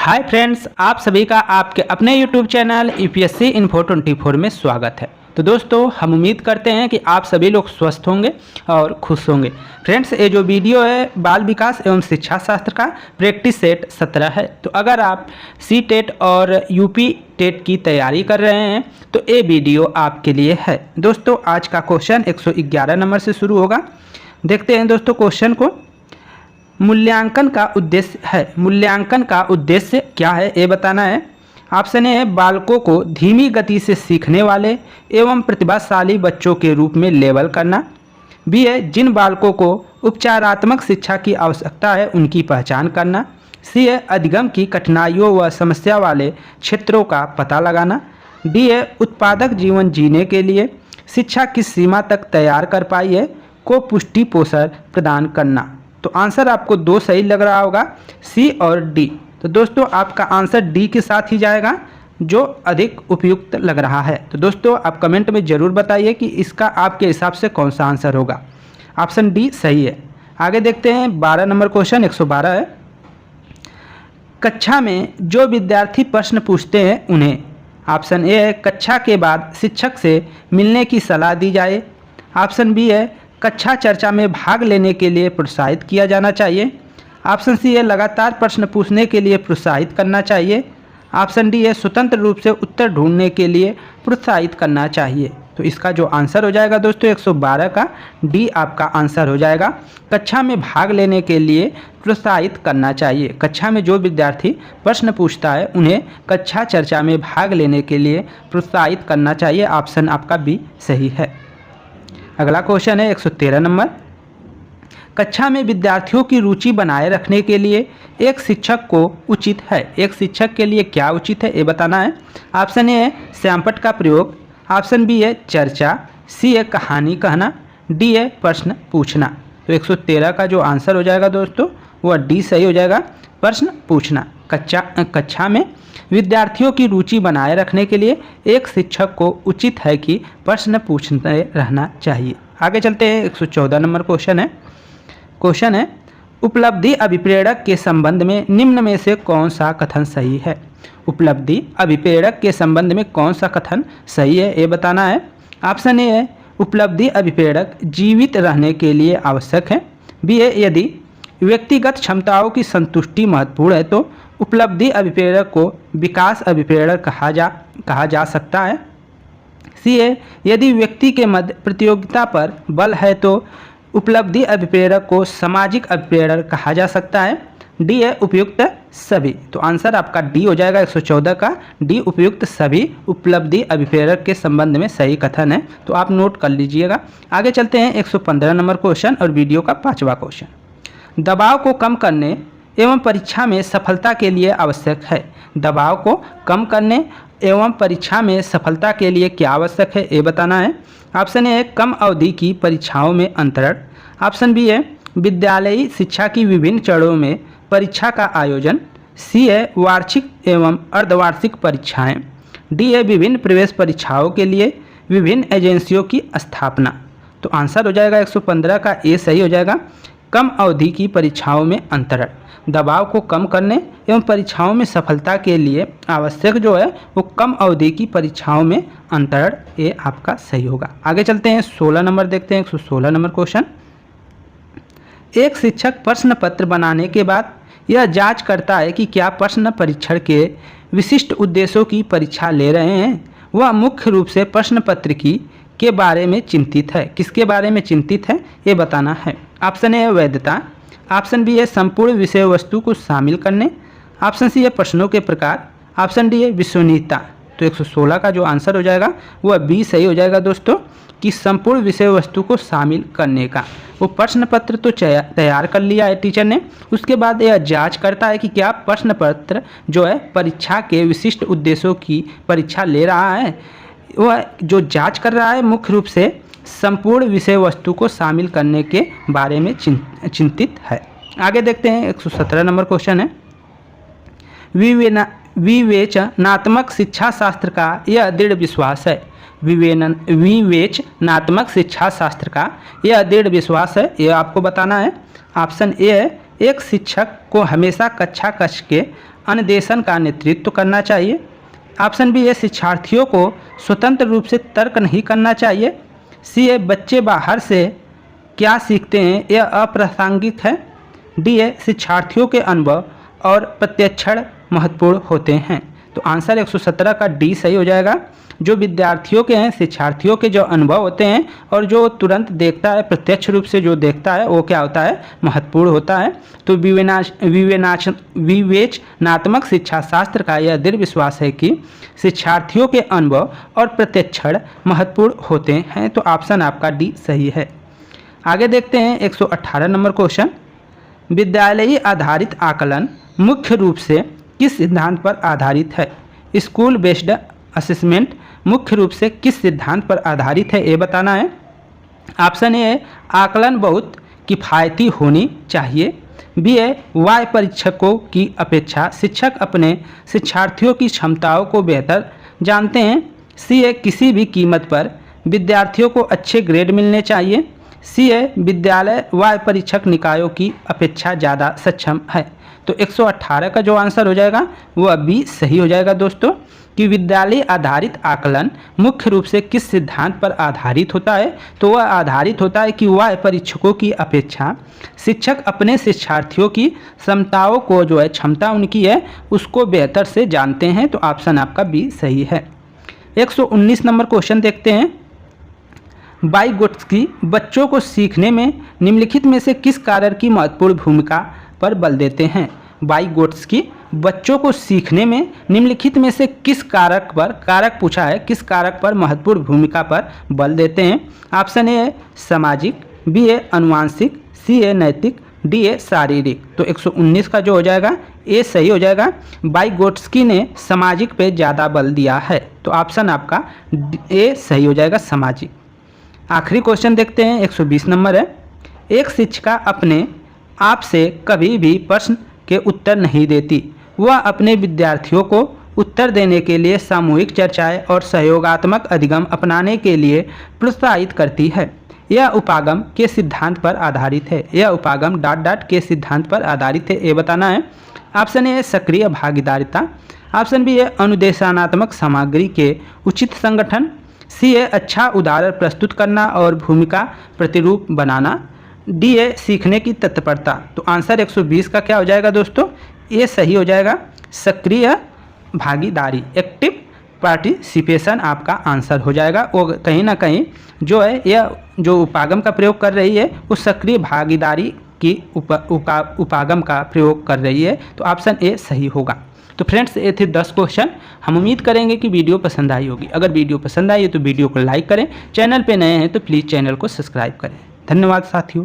Hi friends, आप सभी का आपके अपने यूट्यूब चैनल यूपीएससी इन्फो 24 में स्वागत है। तो दोस्तों, हम उम्मीद करते हैं कि आप सभी लोग स्वस्थ होंगे और खुश होंगे। फ्रेंड्स, ये जो वीडियो है बाल विकास एवं शिक्षा शास्त्र का प्रैक्टिस सेट 17 है। तो अगर आप सी टेट और यूपी टेट की तैयारी कर रहे हैं तो ये वीडियो आपके लिए है। दोस्तों, आज का क्वेश्चन 111 नंबर से शुरू होगा। देखते हैं दोस्तों क्वेश्चन को। मूल्यांकन का उद्देश्य है। मूल्यांकन का उद्देश्य क्या है ये बताना है। ऑप्शन ए है बालकों को धीमी गति से सीखने वाले एवं प्रतिभाशाली बच्चों के रूप में लेबल करना। बी है जिन बालकों को उपचारात्मक शिक्षा की आवश्यकता है उनकी पहचान करना। सी है अधिगम की कठिनाइयों व समस्या वाले क्षेत्रों का पता लगाना। डी है उत्पादक जीवन जीने के लिए शिक्षा किस सीमा तक तैयार कर पाई है को पुष्टि पोषण प्रदान करना। तो आंसर आपको दो सही लग रहा होगा, सी और डी। तो दोस्तों, आपका आंसर डी के साथ ही जाएगा जो अधिक उपयुक्त लग रहा है। तो दोस्तों, आप कमेंट में ज़रूर बताइए कि इसका आपके हिसाब से कौन सा आंसर होगा। ऑप्शन डी सही है। आगे देखते हैं 12 नंबर क्वेश्चन 112 है। कक्षा में जो विद्यार्थी प्रश्न पूछते हैं उन्हें ऑप्शन ए है कक्षा के बाद शिक्षक से मिलने की सलाह दी जाए। ऑप्शन बी है कक्षा चर्चा में भाग लेने के लिए प्रोत्साहित किया जाना चाहिए। ऑप्शन सी है लगातार प्रश्न पूछने के लिए प्रोत्साहित करना चाहिए। ऑप्शन डी है स्वतंत्र रूप से उत्तर ढूंढने के लिए प्रोत्साहित करना चाहिए। तो इसका जो आंसर हो जाएगा दोस्तों 112 का डी आपका आंसर हो जाएगा। कक्षा में भाग लेने के लिए प्रोत्साहित करना चाहिए। कक्षा में जो विद्यार्थी प्रश्न पूछता है उन्हें कक्षा चर्चा में भाग लेने के लिए प्रोत्साहित करना चाहिए। ऑप्शन आपका बी सही है। अगला क्वेश्चन है 113 नंबर। कक्षा में विद्यार्थियों की रुचि बनाए रखने के लिए एक शिक्षक को उचित है। एक शिक्षक के लिए क्या उचित है ये बताना है। ऑप्शन ए है श्यामपट्ट का प्रयोग। ऑप्शन बी है चर्चा। सी है कहानी कहना। डी है प्रश्न पूछना। तो 113 का जो आंसर हो जाएगा दोस्तों वह डी सही हो जाएगा, प्रश्न पूछना। कक्षा में विद्यार्थियों की रुचि बनाए रखने के लिए एक शिक्षक को उचित है कि प्रश्न पूछते रहना चाहिए। आगे चलते हैं 114 नंबर क्वेश्चन है उपलब्धि अभिप्रेरक के संबंध में निम्न में से कौन सा कथन सही है। उपलब्धि अभिप्रेरक के संबंध में कौन सा कथन सही है ये बताना है। ऑप्शन ए है उपलब्धि अभिप्रेरक जीवित रहने के लिए आवश्यक है। बी है यदि व्यक्तिगत क्षमताओं की संतुष्टि महत्वपूर्ण है तो उपलब्धि अभिप्रेरक को विकास अभिप्रेरक कहा जा सकता है। सी है यदि व्यक्ति के मध्य प्रतियोगिता पर बल है तो उपलब्धि अभिप्रेरक को सामाजिक अभिप्रेरक कहा जा सकता है। डी है उपयुक्त सभी। तो आंसर आपका डी हो जाएगा 114 का डी उपयुक्त सभी उपलब्धि अभिप्रेरक के संबंध में सही कथन है। तो आप नोट कर लीजिएगा। आगे चलते हैं 115 नंबर क्वेश्चन और वीडियो का 5वां क्वेश्चन। दबाव को कम करने एवं परीक्षा में सफलता के लिए आवश्यक है। दबाव को कम करने एवं परीक्षा में सफलता के लिए क्या आवश्यक है ये बताना है। ऑप्शन ए कम अवधि की परीक्षाओं में अंतरण। ऑप्शन बी है विद्यालयी शिक्षा की विभिन्न चरणों में परीक्षा का आयोजन। सी है वार्षिक एवं अर्धवार्षिक परीक्षाएं। डी है विभिन्न प्रवेश परीक्षाओं के लिए विभिन्न एजेंसियों की स्थापना। तो आंसर हो जाएगा 115 का ए सही हो जाएगा, कम अवधि की परीक्षाओं में अंतरण। दबाव को कम करने एवं परीक्षाओं में सफलता के लिए आवश्यक जो है वो कम अवधि की परीक्षाओं में अंतरण, ये आपका सही होगा। आगे चलते हैं 16 नंबर देखते हैं 116 नंबर क्वेश्चन। एक शिक्षक प्रश्न पत्र बनाने के बाद यह जांच करता है कि क्या प्रश्न परीक्षण के विशिष्ट उद्देश्यों की परीक्षा ले रहे हैं। वह मुख्य रूप से प्रश्न पत्र के बारे में चिंतित है। किसके बारे में चिंतित है ये बताना है। ऑप्शन ए है वैधता। ऑप्शन बी है संपूर्ण विषय वस्तु को शामिल करने। ऑप्शन सी है प्रश्नों के प्रकार। ऑप्शन डी है विश्वसनीयता। तो 116 का जो आंसर हो जाएगा वह बी सही हो जाएगा दोस्तों, कि संपूर्ण विषय वस्तु को शामिल करने का। वो प्रश्न पत्र तो तैयार कर लिया है टीचर ने, उसके बाद यह जांच करता है कि क्या प्रश्न पत्र जो है परीक्षा के विशिष्ट उद्देश्यों की परीक्षा ले रहा है। वह जो जांच कर रहा है मुख्य रूप से संपूर्ण विषय वस्तु को शामिल करने के बारे में चिंतित है। आगे देखते हैं 117 नंबर क्वेश्चन है विवेचनात्मक शिक्षा शास्त्र का यह दृढ़ विश्वास है। विवेचनात्मक शिक्षा शास्त्र का यह दृढ़ विश्वास है, यह आपको बताना है। ऑप्शन ए है एक शिक्षक को हमेशा कक्षा कक्ष के अन्वेषण का नेतृत्व करना चाहिए। ऑप्शन बी है शिक्षार्थियों को स्वतंत्र रूप से तर्क नहीं करना चाहिए। सी है बच्चे बाहर से क्या सीखते हैं यह अप्रासंगिक है। डी है शिक्षार्थियों के अनुभव और प्रत्यक्षण महत्वपूर्ण होते हैं। तो आंसर 117 का डी सही हो जाएगा। जो विद्यार्थियों के हैं, शिक्षार्थियों के जो अनुभव होते हैं और जो तुरंत देखता है, प्रत्यक्ष रूप से जो देखता है वो क्या होता है, महत्वपूर्ण होता है। तो विवेचनात्मक शिक्षा शास्त्र का यह दृढ़ विश्वास है कि शिक्षार्थियों के अनुभव और प्रत्यक्षण महत्वपूर्ण होते हैं। तो ऑप्शन आपका डी सही है। आगे देखते हैं 118 नंबर क्वेश्चन। विद्यालयी आधारित आकलन मुख्य रूप से किस सिद्धांत पर आधारित है। स्कूल बेस्ड असेसमेंट मुख्य रूप से किस सिद्धांत पर आधारित है ये बताना है। ऑप्शन ए आकलन बहुत किफ़ायती होनी चाहिए। बी है वाय परीक्षकों की अपेक्षा शिक्षक अपने शिक्षार्थियों की क्षमताओं को बेहतर जानते हैं। सी है किसी भी कीमत पर विद्यार्थियों को अच्छे ग्रेड मिलने चाहिए। सी है विद्यालय वाय परीक्षक निकायों की अपेक्षा ज़्यादा सक्षम है। तो 118 का जो आंसर हो जाएगा वह बी सही हो जाएगा दोस्तों, कि विद्यालय आधारित आकलन मुख्य रूप से किस सिद्धांत पर आधारित होता है। तो वह आधारित होता है कि वाय परीक्षकों की अपेक्षा शिक्षक अपने शिक्षार्थियों की क्षमताओं को जो है, क्षमता उनकी है उसको बेहतर से जानते हैं। तो ऑप्शन आपका बी सही है। 119 नंबर क्वेश्चन देखते हैं। वाइगोट्स्की बच्चों को सीखने में निम्नलिखित में से किस कारक की महत्वपूर्ण भूमिका पर बल देते हैं। वाइगोट्स्की बच्चों को सीखने में निम्नलिखित में से किस कारक पर, कारक पूछा है, किस कारक पर महत्वपूर्ण भूमिका पर बल देते हैं। ऑप्शन ए है सामाजिक, बी है अनुवांशिक, सी है नैतिक, डी है शारीरिक। तो 119 का जो हो जाएगा ए सही हो जाएगा। वाइगोट्स्की ने सामाजिक पे ज़्यादा बल दिया है। तो ऑप्शन आपका ए सही हो जाएगा, सामाजिक। आखिरी क्वेश्चन देखते हैं 120 नंबर है। एक शिक्षिका अपने आप से कभी भी प्रश्न के उत्तर नहीं देती। वह अपने विद्यार्थियों को उत्तर देने के लिए सामूहिक चर्चाएं और सहयोगात्मक अधिगम अपनाने के लिए प्रोत्साहित करती है। यह उपागम के सिद्धांत पर आधारित है। यह उपागम ... के सिद्धांत पर आधारित है, ये बताना है। ऑप्शन ए सक्रिय भागीदारिता, ऑप्शन बी है अनुदेशात्मक सामग्री के उचित संगठन, सी है अच्छा उदाहरण प्रस्तुत करना और भूमिका प्रतिरूप बनाना, डी है सीखने की तत्परता। तो आंसर 120 का क्या हो जाएगा दोस्तों, ये सही हो जाएगा, सक्रिय भागीदारी, एक्टिव पार्टिसिपेशन आपका आंसर हो जाएगा। वो कहीं ना कहीं जो है यह जो उपागम का प्रयोग कर रही है वो सक्रिय भागीदारी की उपागम का प्रयोग कर रही है। तो ऑप्शन ए सही होगा। तो फ्रेंड्स ये थे 10 क्वेश्चन। हम उम्मीद करेंगे कि वीडियो पसंद आई होगी। अगर वीडियो पसंद आई है तो वीडियो को लाइक करें, चैनल पे नए हैं तो प्लीज़ चैनल को सब्सक्राइब करें। धन्यवाद साथियों।